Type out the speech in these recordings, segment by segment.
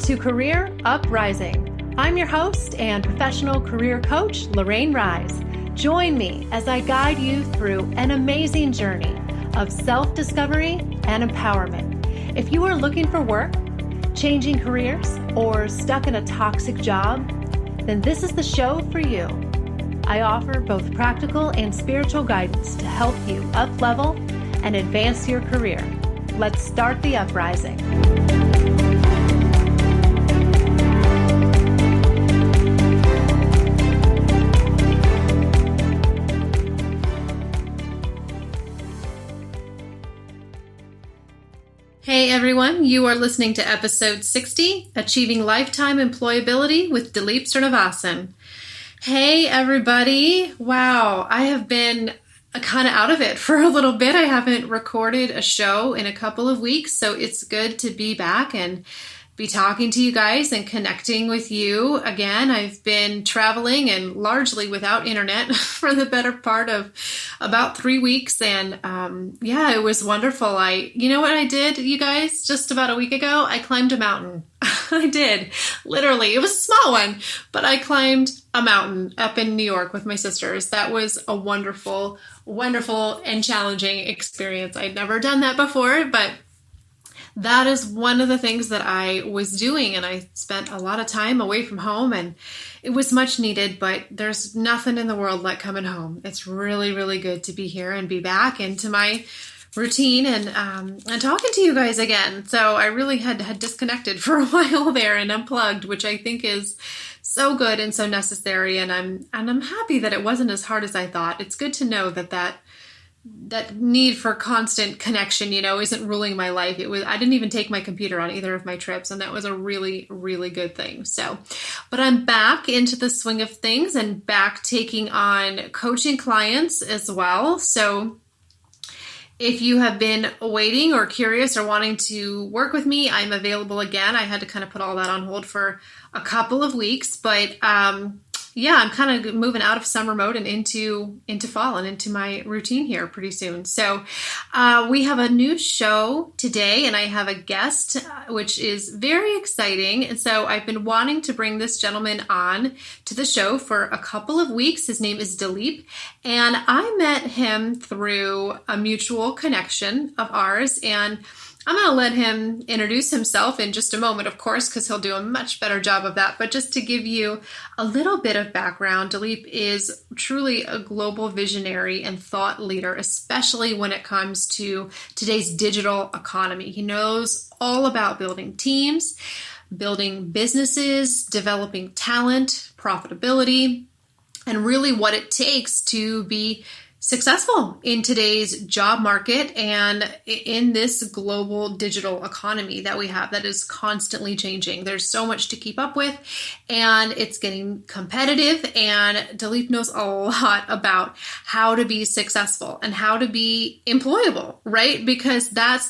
to Career Uprising. I'm your host and professional career coach, Lorraine. Join me as I guide you through an amazing journey of self-discovery and empowerment. If you are looking for work, changing careers, or stuck in a toxic job, then this is the show for you. I offer both practical and spiritual guidance to help you up-level and advance your career. Let's start the uprising. Hey everyone, you are listening to episode 60, Achieving Lifetime Employability with Dileep Srinivasan. Hey everybody, wow, I have been kind of out of it for a little bit. I haven't recorded a show in a couple of weeks, so it's good to be back and be talking to you guys and connecting with you again. I've been traveling and largely without internet for the better part of about 3 weeks. And it was wonderful. You know what I did, you guys, just about a week ago? I climbed a mountain. I did. Literally. It was a small one, but I climbed a mountain up in New York with my sisters. That was a wonderful, wonderful and challenging experience. I'd never done that before, but that is one of the things that I was doing, and I spent a lot of time away from home, and it was much needed, but there's nothing in the world like coming home. It's really, really good to be here and be back into my routine and talking to you guys again. So I really had disconnected for a while there and unplugged, which I think is so good and so necessary, and I'm happy that it wasn't as hard as I thought. It's good to know that need for constant connection, isn't ruling my life. I didn't even take my computer on either of my trips, and that was a really, really good thing. But I'm back into the swing of things and back taking on coaching clients as well. So if you have been waiting or curious or wanting to work with me, I'm available again. I had to kind of put all that on hold for a couple of weeks, but I'm kind of moving out of summer mode and into fall and into my routine here pretty soon. So we have a new show today, and I have a guest, which is very exciting. And so I've been wanting to bring this gentleman on to the show for a couple of weeks. His name is Dileep, and I met him through a mutual connection of ours, and I'm going to let him introduce himself in just a moment, of course, because he'll do a much better job of that. But just to give you a little bit of background, Dileep is truly a global visionary and thought leader, especially when it comes to today's digital economy. He knows all about building teams, building businesses, developing talent, profitability, and really what it takes to be successful in today's job market and in this global digital economy that we have that is constantly changing. There's so much to keep up with, and it's getting competitive, and Dileep knows a lot about how to be successful and how to be employable, right? Because that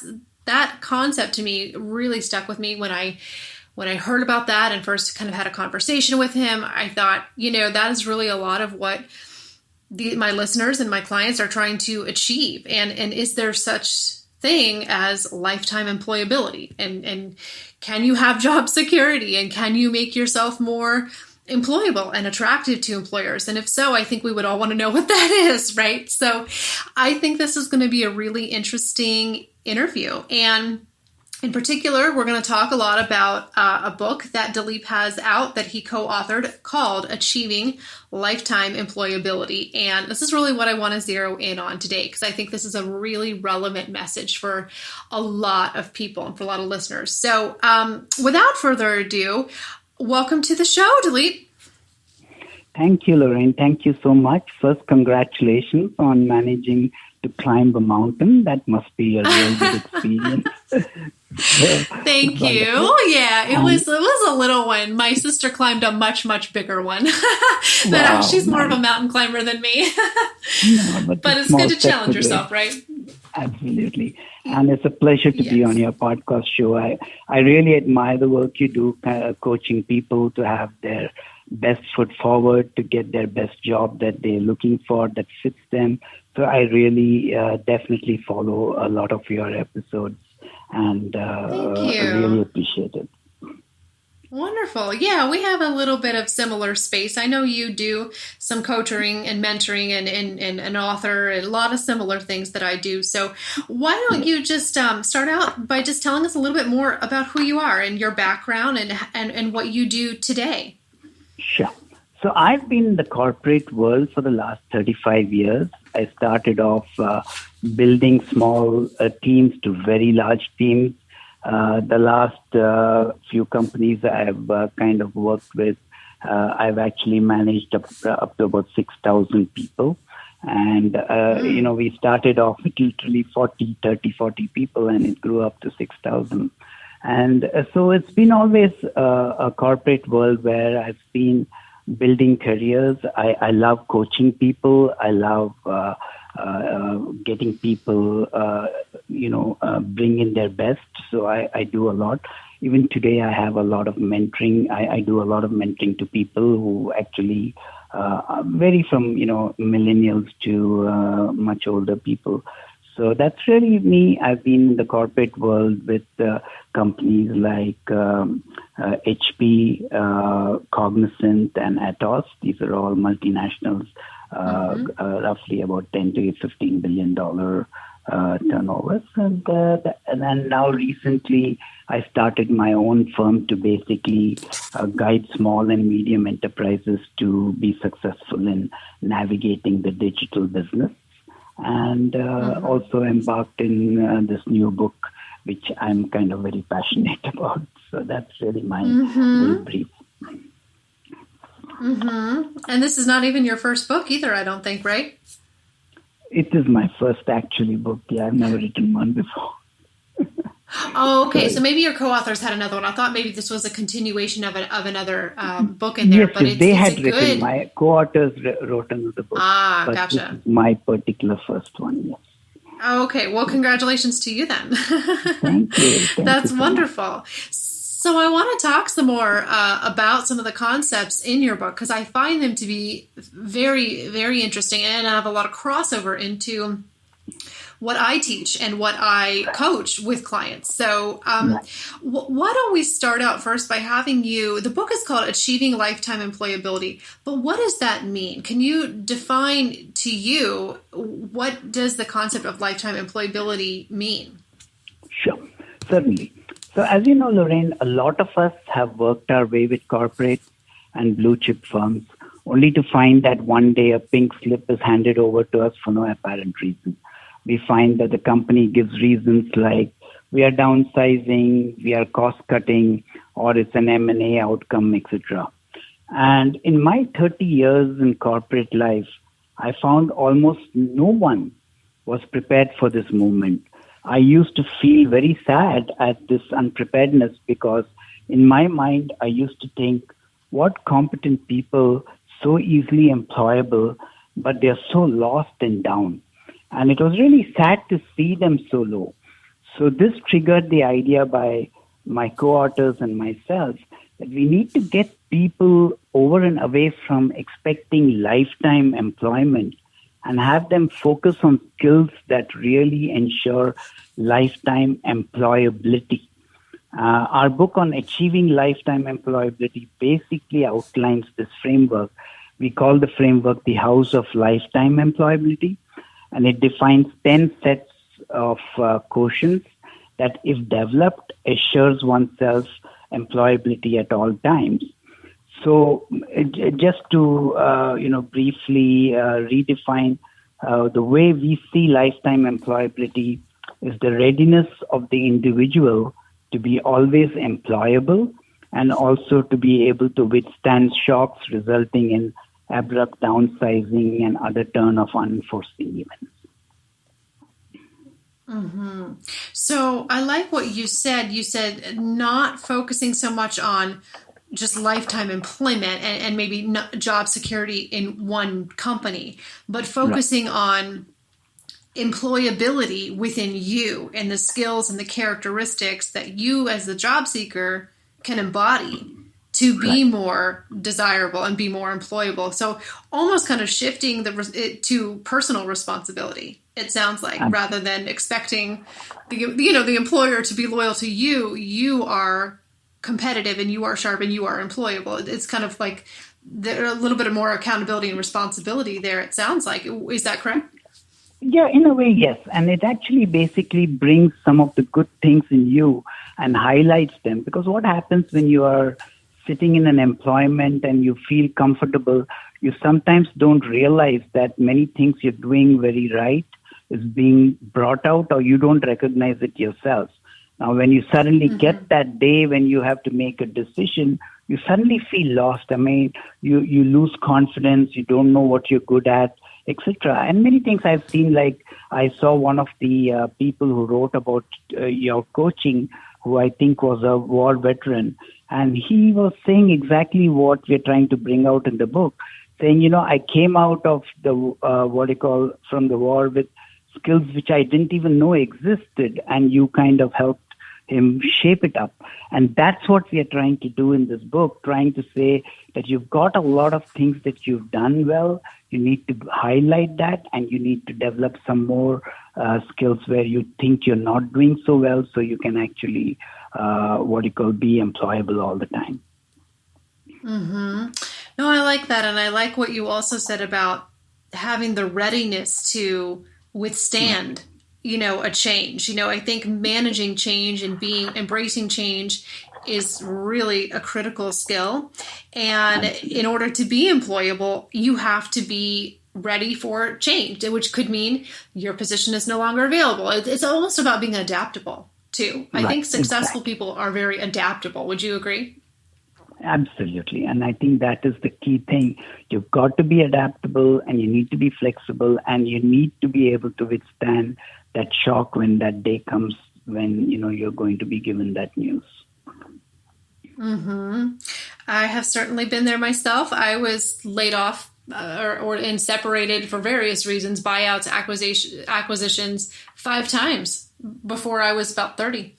concept to me really stuck with me when I heard about that and first kind of had a conversation with him. I thought, that is really a lot of what my listeners and my clients are trying to achieve. And is there such thing as lifetime employability? And can you have job security? And can you make yourself more employable and attractive to employers? And if so, I think we would all want to know what that is, right? So I think this is going to be a really interesting interview. And in particular, we're going to talk a lot about a book that Dileep has out that he co-authored called Achieving Lifetime Employability. And this is really what I want to zero in on today, because I think this is a really relevant message for a lot of people and for a lot of listeners. So without further ado, welcome to the show, Dileep. Thank you, Lorraine. Thank you so much. First, congratulations on managing to climb a mountain. That must be a really good experience. Thank you. Yeah, it was a little one. My sister climbed a much, much bigger one. Wow, she's more of a mountain climber than me. No, but it's good to challenge yourself, right? Absolutely. And it's a pleasure to be on your podcast show. I really admire the work you do, coaching people to have their best foot forward, to get their best job that they're looking for, that fits them. So I really definitely follow a lot of your episodes, and I really appreciate it. Wonderful. Yeah, we have a little bit of similar space. I know you do some coaching and mentoring and an author, and a lot of similar things that I do. So why don't you just start out by just telling us a little bit more about who you are and your background and what you do today? Sure. So I've been in the corporate world for the last 35 years. I started off building small teams to very large teams. The last few companies I've kind of worked with, I've actually managed up to about 6,000 people. And, we started off with literally 40 people, and it grew up to 6,000. And so it's been always a corporate world where I've been building careers. I love coaching people. I love getting people, bring in their best. So I do a lot. Even today, I have a lot of mentoring. I do a lot of mentoring to people who actually vary from, millennials to much older people. So that's really me. I've been in the corporate world with companies like HP, Cognizant, and Atos. These are all multinationals, roughly about $10 to $15 billion turnovers. And then now recently, I started my own firm to basically guide small and medium enterprises to be successful in navigating the digital business. And also embarked in this new book, which I'm kind of very passionate about. So that's really my very brief. And this is not even your first book either, I don't think, right? It is my first actually book. Yeah, I've never written one before. Oh, okay. So maybe your co-authors had another one. I thought maybe this was a continuation of another book in there. Yes, but they had written. My co-authors wrote another book. Ah, gotcha. This is my particular first one. Yes. Okay. Well, congratulations to you then. Thank you. That's wonderful. So I want to talk some more about some of the concepts in your book, because I find them to be very, very interesting, and I have a lot of crossover into what I teach and what I coach with clients. So why don't we start out first by having you, the book is called Achieving Lifetime Employability, but what does that mean? Can you define to you, what does the concept of lifetime employability mean? Sure, certainly. So as you know, Lorraine, a lot of us have worked our way with corporate and blue chip firms only to find that one day a pink slip is handed over to us for no apparent reason. We find that the company gives reasons like we are downsizing, we are cost cutting, or it's an M&A outcome, etc. And in my 30 years in corporate life, I found almost no one was prepared for this movement. I used to feel very sad at this unpreparedness because in my mind, I used to think, what competent people, so easily employable, but they're so lost and down. And it was really sad to see them so low. So this triggered the idea by my co-authors and myself that we need to get people over and away from expecting lifetime employment and have them focus on skills that really ensure lifetime employability. Our book on achieving lifetime employability basically outlines this framework. We call the framework the House of Lifetime Employability. And it defines 10 sets of quotients that, if developed, assures oneself employability at all times. So just to, briefly redefine the way we see lifetime employability is the readiness of the individual to be always employable and also to be able to withstand shocks resulting in abrupt downsizing and other turn of unforeseen events. So I like what you said. You said not focusing so much on just lifetime employment and maybe not job security in one company, but focusing on employability within you and the skills and the characteristics that you as the job seeker can embody to be more desirable and be more employable. So almost kind of shifting it to personal responsibility, it sounds like, rather than expecting the employer to be loyal to you. You are competitive and you are sharp and you are employable. It's kind of like there's a little bit of more accountability and responsibility there, it sounds like. Is that correct? Yeah, in a way, yes. And it actually basically brings some of the good things in you and highlights them. Because what happens when you are sitting in an employment and you feel comfortable, you sometimes don't realize that many things you're doing very right is being brought out, or you don't recognize it yourself. Now, when you suddenly get that day when you have to make a decision, you suddenly feel lost. I mean, you lose confidence, you don't know what you're good at, etc. And many things I've seen, like I saw one of the people who wrote about your coaching, who I think was a war veteran, and he was saying exactly what we're trying to bring out in the book, saying, I came out of the from the war with skills which I didn't even know existed, and you kind of helped him shape it up. And that's what we are trying to do in this book, trying to say that you've got a lot of things that you've done well. You need to highlight that, and you need to develop some more skills where you think you're not doing so well, so you can actually, be employable all the time. Mm-hmm. No, I like that. And I like what you also said about having the readiness to withstand, a change. I think managing change and embracing change is really a critical skill. And in order to be employable, you have to be ready for change, which could mean your position is no longer available. It's almost about being adaptable too. I think successful people are very adaptable. Would you agree? Absolutely. And I think that is the key thing. You've got to be adaptable, and you need to be flexible, and you need to be able to withstand that shock when that day comes when, you're going to be given that news. Mm-hmm. I have certainly been there myself. I was laid off and separated for various reasons, buyouts, acquisitions 5 times before I was about 30.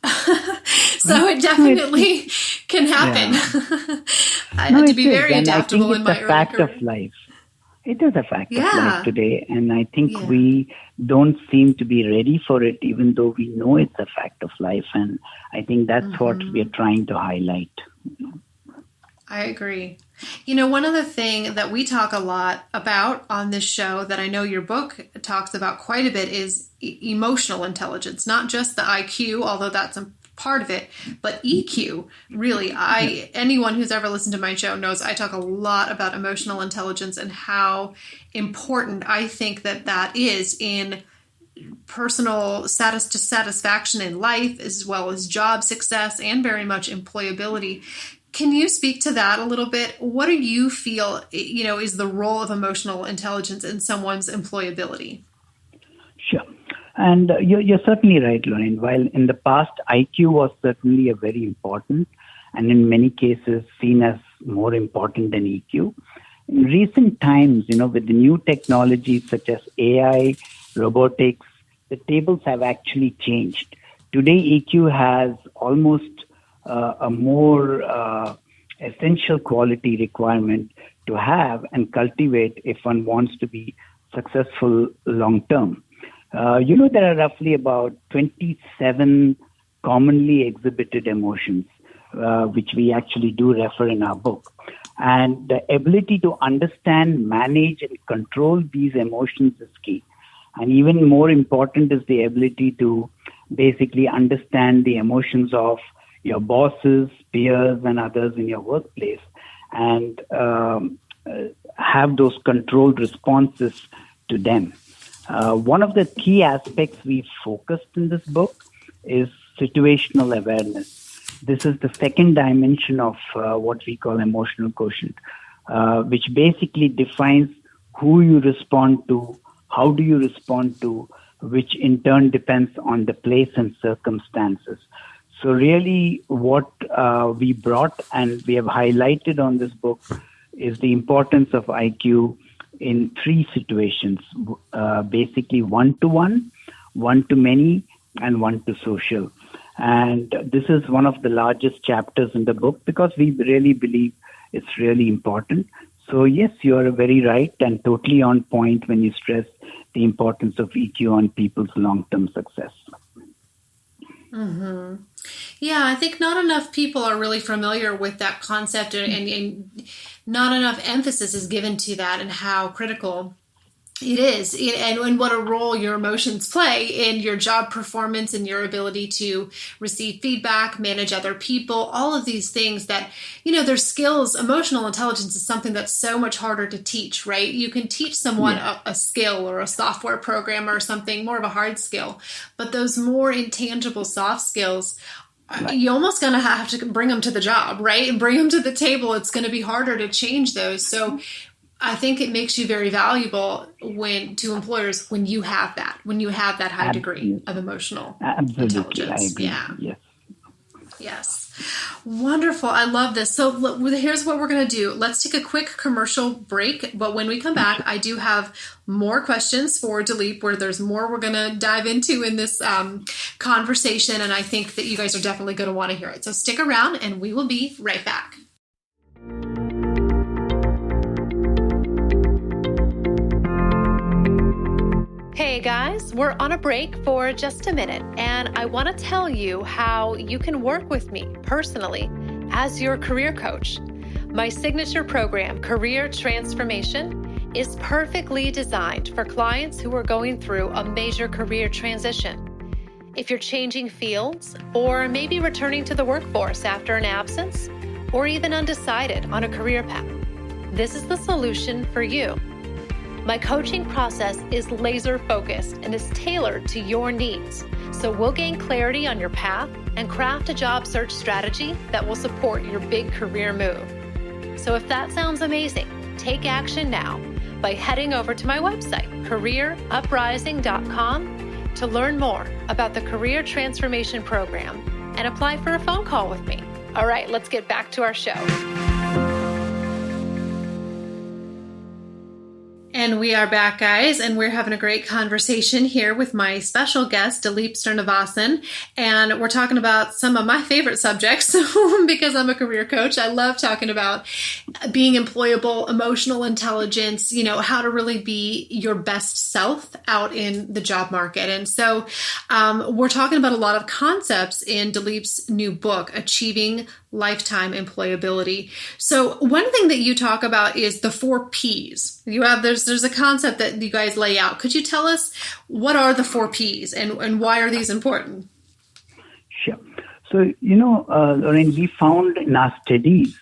So it definitely can happen. Yeah. I had to be very adaptable in my early career. It's a fact of life. It is a fact of life today. And I think we don't seem to be ready for it, even though we know it's a fact of life. And I think that's what we're trying to highlight. I agree. One other thing that we talk a lot about on this show that I know your book talks about quite a bit is emotional intelligence, not just the IQ, although that's a part of it, but EQ. Really, anyone who's ever listened to my show knows I talk a lot about emotional intelligence and how important I think that is in personal satisfaction in life, as well as job success and very much employability. Can you speak to that a little bit? What do you feel, is the role of emotional intelligence in someone's employability? Sure. And you're certainly right, Lorraine. While in the past, IQ was certainly a very important and in many cases seen as more important than EQ. In recent times, with the new technologies such as AI, robotics, the tables have actually changed. Today, EQ has almost a more essential quality requirement to have and cultivate if one wants to be successful long term. There are roughly about 27 commonly exhibited emotions, which we actually do refer in our book. And the ability to understand, manage, and control these emotions is key. And even more important is the ability to basically understand the emotions of your bosses, peers, and others in your workplace, and have those controlled responses to them. One of the key aspects we focused in this book is situational awareness. This is the second dimension of what we call emotional quotient, which basically defines who you respond to, how do you respond to, which in turn depends on the place and circumstances. So really what we brought and we have highlighted on this book is the importance of IQ in 3 situations, basically one-to-one, one-to-many, and one-to-social. And this is one of the largest chapters in the book because we really believe it's really important. So yes, you are very right and totally on point when you stress the importance of EQ on people's long-term success. Mm-hmm. Yeah, I think not enough people are really familiar with that concept, and not enough emphasis is given to that and how critical it is, and what a role your emotions play in your job performance and your ability to receive feedback, manage other people, all of these things that, there's skills. Emotional intelligence is something that's so much harder to teach, right? You can teach someone a skill or a software program or something, more of a hard skill, but those more intangible soft skills, you're almost going to have to bring them to the job, right? And bring them to the table. It's going to be harder to change those. So I think it makes you very valuable to employers when you have that high degree of emotional intelligence. I agree. Yeah. Yes. Wonderful. I love this. So here's what we're going to do. Let's take a quick commercial break. But when we come back, I do have more questions for Dileep, where there's more we're going to dive into in this conversation. And I think that you guys are definitely going to want to hear it. So stick around and we will be right back. Hey guys, we're on a break for just a minute, and I want to tell you how you can work with me personally as your career coach. My signature program, Career Transformation, is perfectly designed for clients who are going through a major career transition. If you're changing fields, or maybe returning to the workforce after an absence, or even undecided on a career path, this is the solution for you. My coaching process is laser focused and is tailored to your needs. So we'll gain clarity on your path and craft a job search strategy that will support your big career move. So if that sounds amazing, take action now by heading over to my website, careeruprising.com, to learn more about the Career Transformation Program and apply for a phone call with me. All right, let's get back to our show. And we are back, guys, and we're having a great conversation here with my special guest, Dileep Srinivasan, and we're talking about some of my favorite subjects because I'm a career coach. I love talking about being employable, emotional intelligence, how to really be your best self out in the job market. And so we're talking about a lot of concepts in Dileep's new book, Achieving Lifetime Employability. So one thing that you talk about is the 4 Ps. There's a concept that you guys lay out. Could you tell us what are the 4 Ps and why are these important? Sure. So, Lorraine, we found in our studies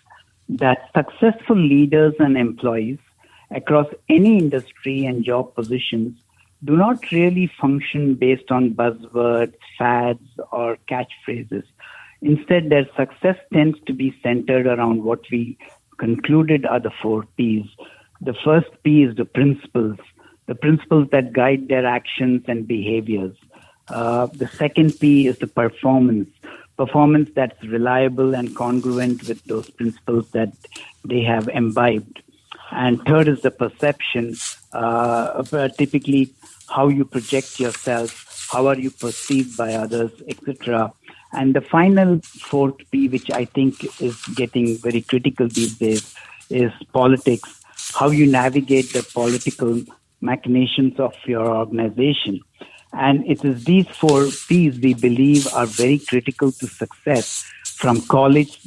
that successful leaders and employees across any industry and job positions do not really function based on buzzwords, fads, or catchphrases. Instead, their success tends to be centered around what we concluded are the 4 Ps. The first P is the principles that guide their actions and behaviors. The second P is the performance that's reliable and congruent with those principles that they have imbibed. And third is the perception, typically how you project yourself, how are you perceived by others, etc. And the final 4th P, which I think is getting very critical these days, is politics, how you navigate the political machinations of your organization. And it is these 4 Ps we believe are very critical to success, from college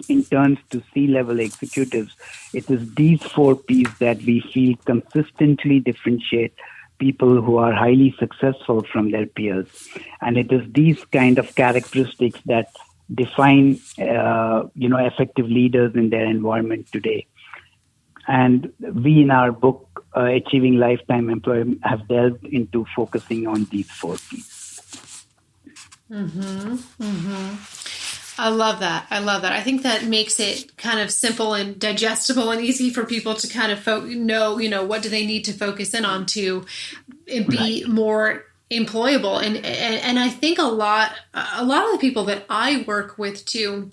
interns to C-level executives. It is these 4 Ps that we feel consistently differentiate people who are highly successful from their peers. And it is these kind of characteristics that define, effective leaders in their environment today. And we, in our book, Achieving Lifetime Employment, have delved into focusing on these 4 Ps. Mm-hmm. Mm-hmm. I love that. I think that makes it kind of simple and digestible and easy for people to kind of know, what do they need to focus in on to be more employable. And I think a lot of the people that I work with too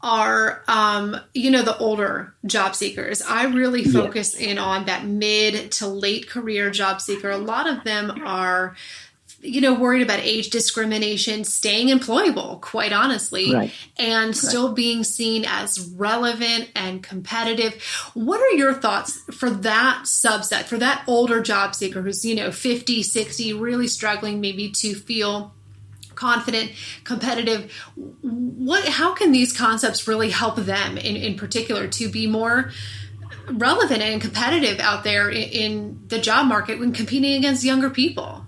are, the older job seekers. I really focus in on that mid to late career job seeker. A lot of them are worried about age discrimination, staying employable, quite honestly, and still being seen as relevant and competitive. What are your thoughts for that subset, for that older job seeker who's, 50, 60, really struggling maybe to feel confident, competitive. How can these concepts really help them in particular to be more relevant and competitive out there in the job market when competing against younger people?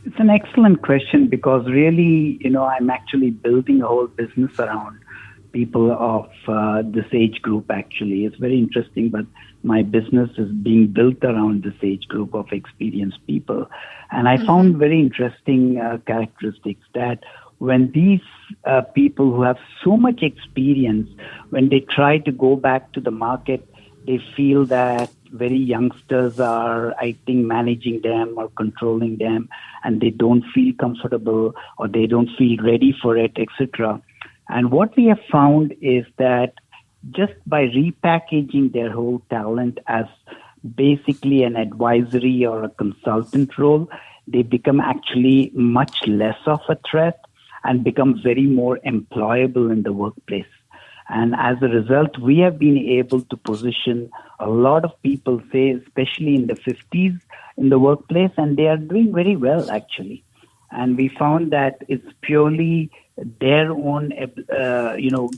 It's an excellent question because really, I'm actually building a whole business around people of this age group, actually. It's very interesting, but my business is being built around this age group of experienced people. And I found very interesting characteristics that when these people who have so much experience, when they try to go back to the market, they feel that very youngsters are, I think, managing them or controlling them, and they don't feel comfortable or they don't feel ready for it, etc. And what we have found is that just by repackaging their whole talent as basically an advisory or a consultant role, they become actually much less of a threat and become very more employable in the workplace. And as a result, we have been able to position a lot of people, say, especially in the 50s in the workplace, and they are doing very well, actually. And we found that it's purely their own,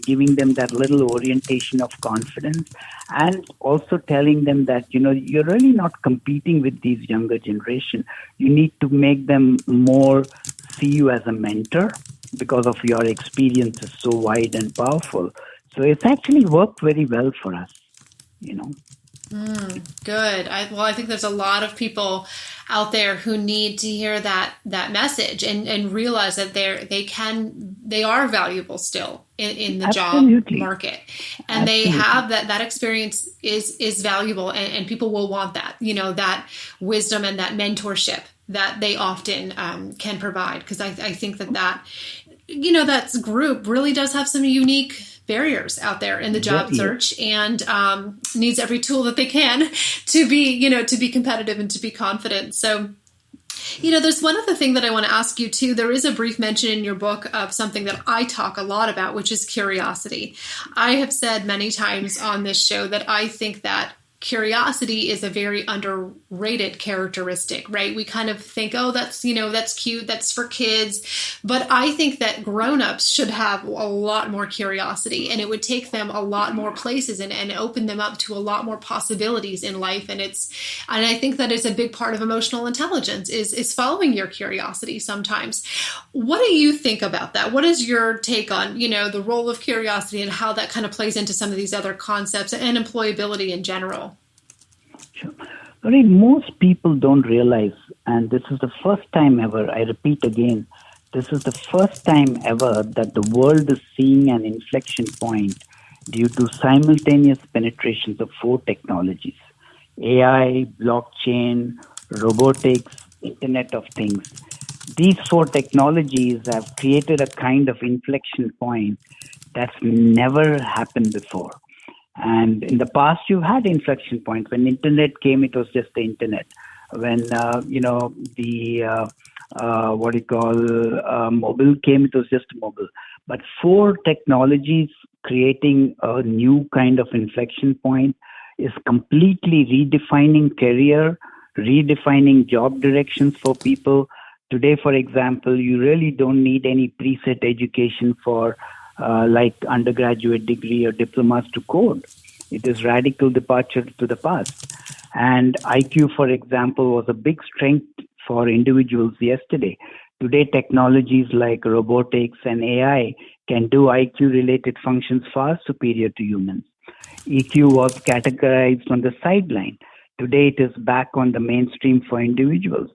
giving them that little orientation of confidence and also telling them that, you're really not competing with these younger generation. You need to make them more see you as a mentor because of your experience is so wide and powerful. So it's actually worked very well for us, Good. I think there's a lot of people out there who need to hear that message and realize that they are valuable still in the Absolutely. job market, and they have that experience is valuable, and people will want that, that wisdom and that mentorship that they often can provide, because I think that group really does have some unique barriers out there in the job search, and needs every tool that they can to be competitive and to be confident. So, there's one other thing that I want to ask you too. There is a brief mention in your book of something that I talk a lot about, which is curiosity. I have said many times on this show that I think that curiosity is a very underrated characteristic, right? We kind of think, oh, that's cute, that's for kids. But I think that grown-ups should have a lot more curiosity, and it would take them a lot more places and open them up to a lot more possibilities in life. And I think that is a big part of emotional intelligence is following your curiosity sometimes. What do you think about that? What is your take on, the role of curiosity and how that kind of plays into some of these other concepts and employability in general? Sure. Lorraine, most people don't realize, and this is the first time ever, I repeat again, this is the first time ever that the world is seeing an inflection point due to simultaneous penetrations of 4 technologies: AI, blockchain, robotics, Internet of Things. These 4 technologies have created a kind of inflection point that's never happened before. And in the past, you've had inflection points. When internet came, it was just the internet. When, mobile came, it was just mobile. But 4 technologies creating a new kind of inflection point is completely redefining career, redefining job directions for people. Today, for example, you really don't need any preset education for like undergraduate degree or diplomas to code. It is radical departure to the past. And IQ, for example, was a big strength for individuals yesterday. Today, technologies like robotics and AI can do IQ-related functions far superior to humans. EQ was categorized on the sideline. Today, it is back on the mainstream for individuals.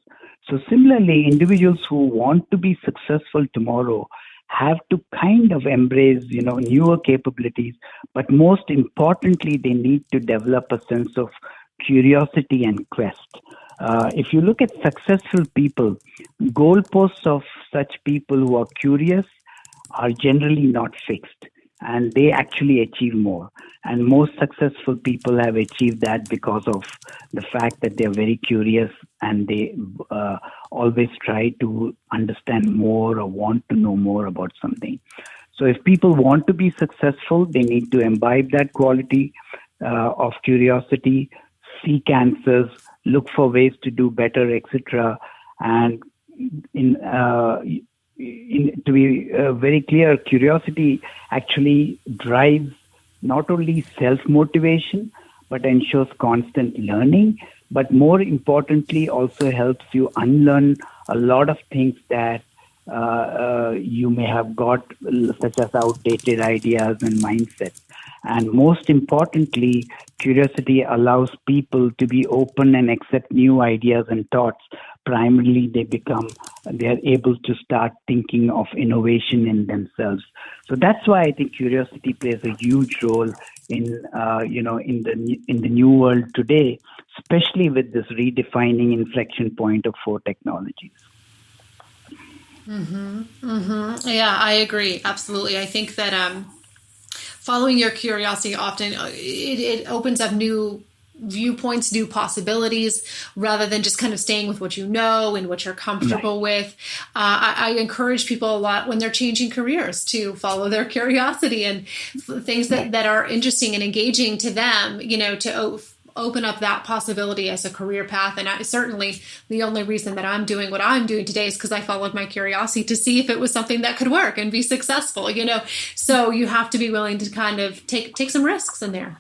So similarly, individuals who want to be successful tomorrow have to kind of embrace, newer capabilities, but most importantly, they need to develop a sense of curiosity and quest. If you look at successful people, goalposts of such people who are curious are generally not fixed, and they actually achieve more. And most successful people have achieved that because of the fact that they're very curious and they always try to understand more or want to know more about something. So if people want to be successful, they need to imbibe that quality of curiosity, seek answers, look for ways to do better, etc. And to be very clear, curiosity actually drives not only self-motivation, but ensures constant learning, but more importantly, also helps you unlearn a lot of things that you may have got, such as outdated ideas and mindsets. And most importantly, curiosity allows people to be open and accept new ideas and thoughts. Primarily, they are able to start thinking of innovation in themselves. So that's why I think curiosity plays a huge role in in the new world today, especially with this redefining inflection point of four technologies. Yeah, I agree. Absolutely. I think that following your curiosity often it opens up new viewpoints, new possibilities, rather than just kind of staying with what you know and what you're comfortable with. I encourage people a lot when they're changing careers to follow their curiosity and things that are interesting and engaging to them, to open up that possibility as a career path. And certainly the only reason that I'm doing what I'm doing today is because I followed my curiosity to see if it was something that could work and be successful, So you have to be willing to kind of take some risks in there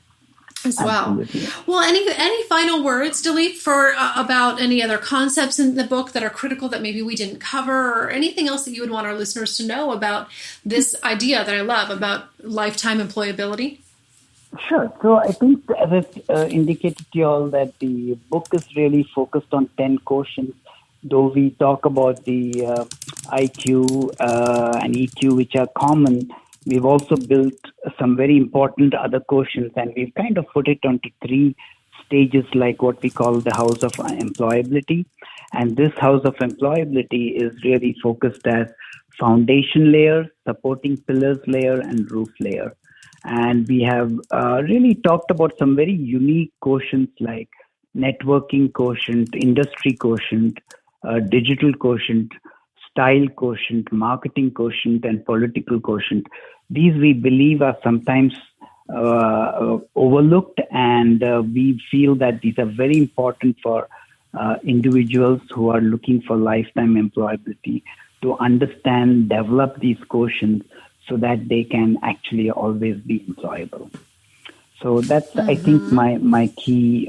as well. Absolutely. Well, any final words, Dileep, for about any other concepts in the book that are critical that maybe we didn't cover, or anything else that you would want our listeners to know about this idea that I love about lifetime employability? Sure. So I think, as I indicated to you all, that the book is really focused on 10 quotients, though we talk about the IQ and EQ, which are common. We've also built some very important other quotients, and we've kind of put it onto 3 stages, like what we call the house of employability. And this house of employability is really focused as foundation layer, supporting pillars layer, and roof layer. And we have really talked about some very unique quotients like networking quotient, industry quotient, digital quotient, style quotient, marketing quotient, and political quotient. These we believe are sometimes overlooked, and we feel that these are very important for individuals who are looking for lifetime employability to understand, develop these quotients, so that they can actually always be employable. So that's, I think, my key,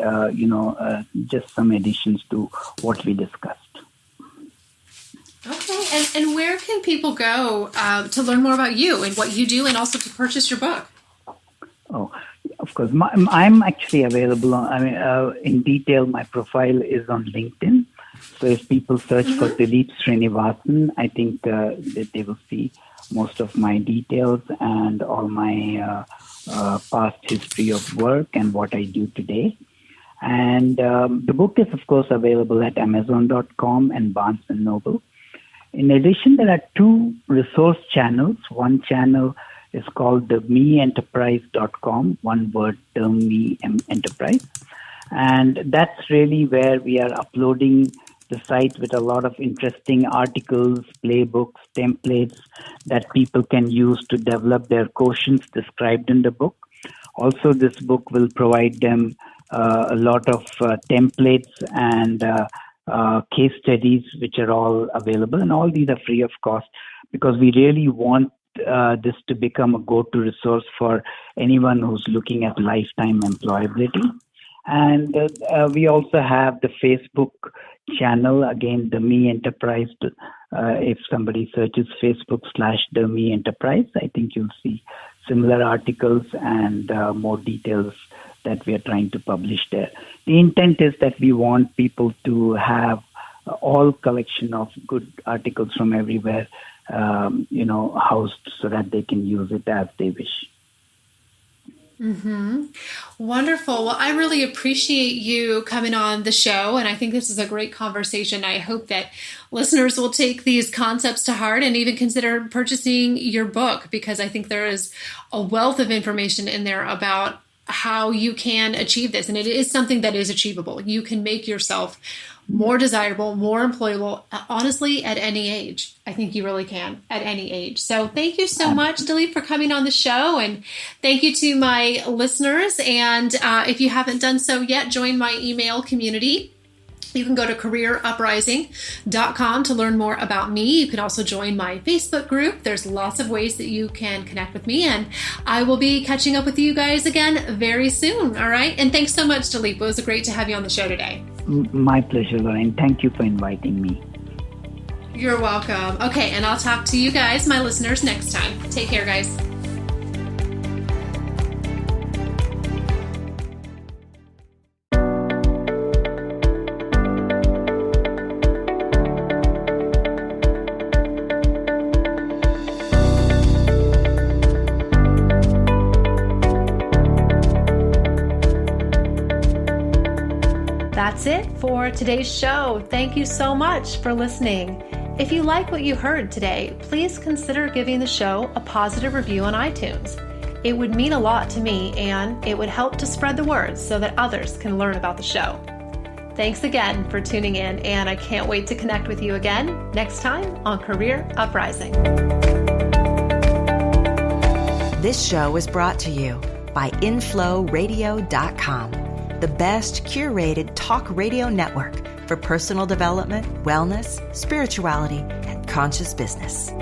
just some additions to what we discussed. Okay, and where can people go to learn more about you and what you do, and also to purchase your book? Oh, of course. I'm actually available. In detail, my profile is on LinkedIn. So if people search for Dileep Srinivasan, I think that they will see most of my details and all my past history of work and what I do today. And the book is, of course, available at Amazon.com and Barnes & Noble. In addition, there are 2 resource channels. One channel is called the meenterprise.com, one word, the Me Enterprise. And that's really where we are uploading the site with a lot of interesting articles, playbooks, templates that people can use to develop their quotients described in the book. Also, this book will provide them a lot of templates and case studies, which are all available. And all these are free of cost, because we really want this to become a go-to resource for anyone who's looking at lifetime employability. And we also have the Facebook channel, again, the Me Enterprise. If somebody searches Facebook/the Me Enterprise, I think you'll see similar articles and more details that we are trying to publish there. The intent is that we want people to have all collection of good articles from everywhere, housed so that they can use it as they wish. Wonderful. Well, I really appreciate you coming on the show, and I think this is a great conversation. I hope that listeners will take these concepts to heart and even consider purchasing your book, because I think there is a wealth of information in there about how you can achieve this. And it is something that is achievable. You can make yourself more desirable, more employable, honestly, at any age. I think you really can at any age. So thank you so much, Dileep, for coming on the show. And thank you to my listeners. And if you haven't done so yet, join my email community You can go to careeruprising.com to learn more about me. You can also join my Facebook group. There's lots of ways that you can connect with me, and I will be catching up with you guys again very soon. All right. And thanks so much, Dileep. It was great to have you on the show today. My pleasure, Lorraine. Thank you for inviting me. You're welcome. Okay. And I'll talk to you guys, my listeners, next time. Take care, guys. That's it for today's show. Thank you so much for listening. If you like what you heard today, please consider giving the show a positive review on iTunes. It would mean a lot to me, and it would help to spread the word so that others can learn about the show. Thanks again for tuning in, and I can't wait to connect with you again next time on Career Uprising. This show was brought to you by InflowRadio.com, the best curated talk radio network for personal development, wellness, spirituality, and conscious business.